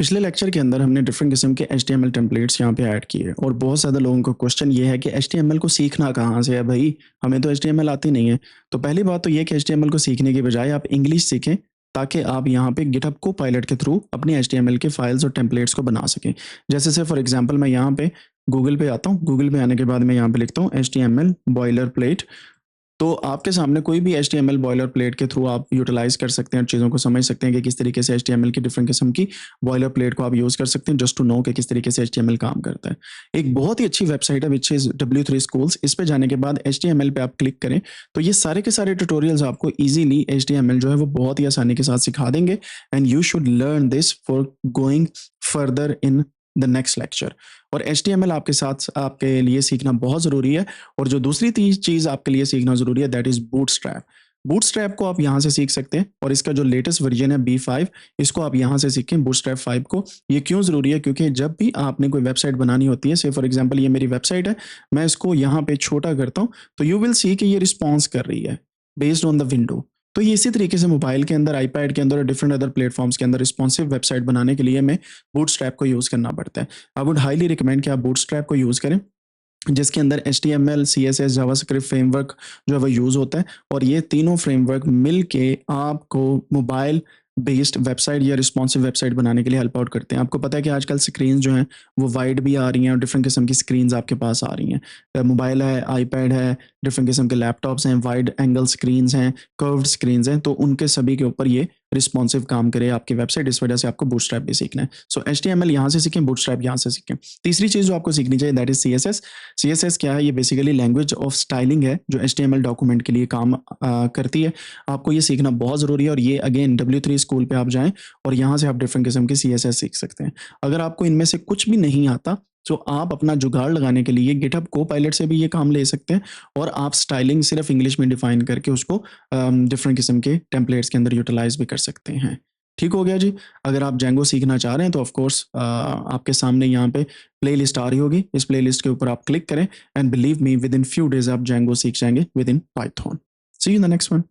पिछले लेक्चर के अंदर हमने डिफरेंट किस्म के HTML टेम्पलेट्स यहाँ पे ऐड किए और बहुत ज़्यादा लोगों का क्वेश्चन ये है कि HTML को सीखना कहाँ से है भाई, हमें तो HTML आती नहीं है। तो पहली बात तो ये कि HTML को सीखने की बजाय आप इंग्लिश सीखें ताकि आप यहाँ पे गिटहब कोपायलट के थ्रू अपने HTML के फाइल्स और टेम्पलेट्स को बना सकें। जैसे से फॉर एग्जांपल मैं यहाँ पे गूगल पे आता हूँ, गूगल पे आने के बाद मैं यहाँ पे लिखता हूँ HTML बॉयलर प्लेट। तो आपके सामने कोई भी HTML बॉयलर प्लेट के थ्रू आप यूटिलाइज़ कर सकते हैं, चीज़ों को समझ सकते हैं कि किस तरीके से HTML की डिफरेंट किस्म की बॉयलर प्लेट को आप यूज़ कर सकते हैं जस्ट टू नो कि किस तरीके से HTML काम करता है। एक बहुत ही अच्छी वेबसाइट है व्हिच इज़ W3 स्कूल्स। इस पे जाने के बाद HTML पे आप क्लिक करें तो ये सारे के सारे ट्यूटोरियल्स आपको ईज़िली HTML जो है वो बहुत ही आसानी के साथ सिखा देंगे and you should learn this for going further in the next lecture. और HTML आपके साथ आपके लिए सीखना बहुत ज़रूरी है। और जो दूसरी चीज़ आपके लिए सीखना ज़रूरी है दैट इज़ बूटस्ट्रैप। बूटस्ट्रैप को आप यहाँ से सीख सकते हैं और इसका जो लेटेस्ट वर्जन है B5 इसको आप यहाँ से सीखें बूटस्ट्रैप 5 को। ये क्यों ज़रूरी है? क्योंकि जब भी आपने कोई वेबसाइट बनानी होती है, से फॉर एग्जांपल ये मेरी वेबसाइट है, मैं इसको यहाँ पे छोटा करता हूँ तो यू विल सी कि ये रिस्पॉन्स कर रही है बेस्ड ऑन द विंडो। तो ये इसी तरीके से मोबाइल के अंदर, आईपैड के अंदर और डिफरेंट अदर प्लेटफॉर्म्स के अंदर रिस्पॉन्सिव वेबसाइट बनाने के लिए हमें बूटस्ट्रैप को यूज़ करना पड़ता है। आई वुड हाईली रिकमेंड कि आप बूटस्ट्रैप को यूज़ करें जिसके अंदर HTML, CSS, जावास्क्रिप्ट फ्रेमवर्क जो है वो यूज़ होता है और ये तीनों फ्रेमवर्क मिल के आपको मोबाइल बेस्ड वेबसाइट या रिस्पॉन्सिव वेबसाइट बनाने के लिए हेल्प आउट करते हैं। आपको पता है कि आजकल स्क्रीन जो हैं वो वाइड भी आ रही हैं और डिफरेंट किस्म की स्क्रीन्स आपके पास आ रही हैं। मोबाइल है, आईपैड है, डिफरेंट किस्म के लैपटॉप्स हैं, वाइड एंगल स्क्रीन्स हैं, कर्व्ड स्क्रीन्स हैं, तो उनके सभी के ऊपर ये रिस्पॉन्सिव काम करे आपकी वेबसाइट। इस वजह से आपको बूटस्ट्रैप भी सीखना है। सो HTML यहाँ से सीखें, बूटस्ट्रैप यहाँ से सीखें। तीसरी चीज़ जो आपको सीखनी चाहिए दैट इज़ CSS। CSS क्या है? ये बेसिकली लैंग्वेज ऑफ स्टाइलिंग है जो HTML डॉक्यूमेंट के लिए काम करती है। आपको ये सीखना बहुत ज़रूरी है और ये अगेन W3 स्कूल पे आप जाएँ और यहाँ से आप डिफरेंट किस्म के CSS सीख सकते हैं। अगर आपको इनमें से कुछ भी नहीं आता तो आप अपना जुगाड़ लगाने के लिए गिटहब कोपायलट से भी ये काम ले सकते हैं और आप स्टाइलिंग सिर्फ इंग्लिश में डिफाइन करके उसको डिफरेंट किस्म के टेम्पलेट्स के अंदर यूटिलाइज भी कर सकते हैं। ठीक हो गया जी। अगर आप जेंगो सीखना चाह रहे हैं तो ऑफ कोर्स आपके सामने यहाँ पे प्लेलिस्ट आ रही होगी। इस प्लेलिस्ट के ऊपर आप क्लिक करें and believe me within few days आप जेंगो सीख जाएंगे within Python. See you in the next one.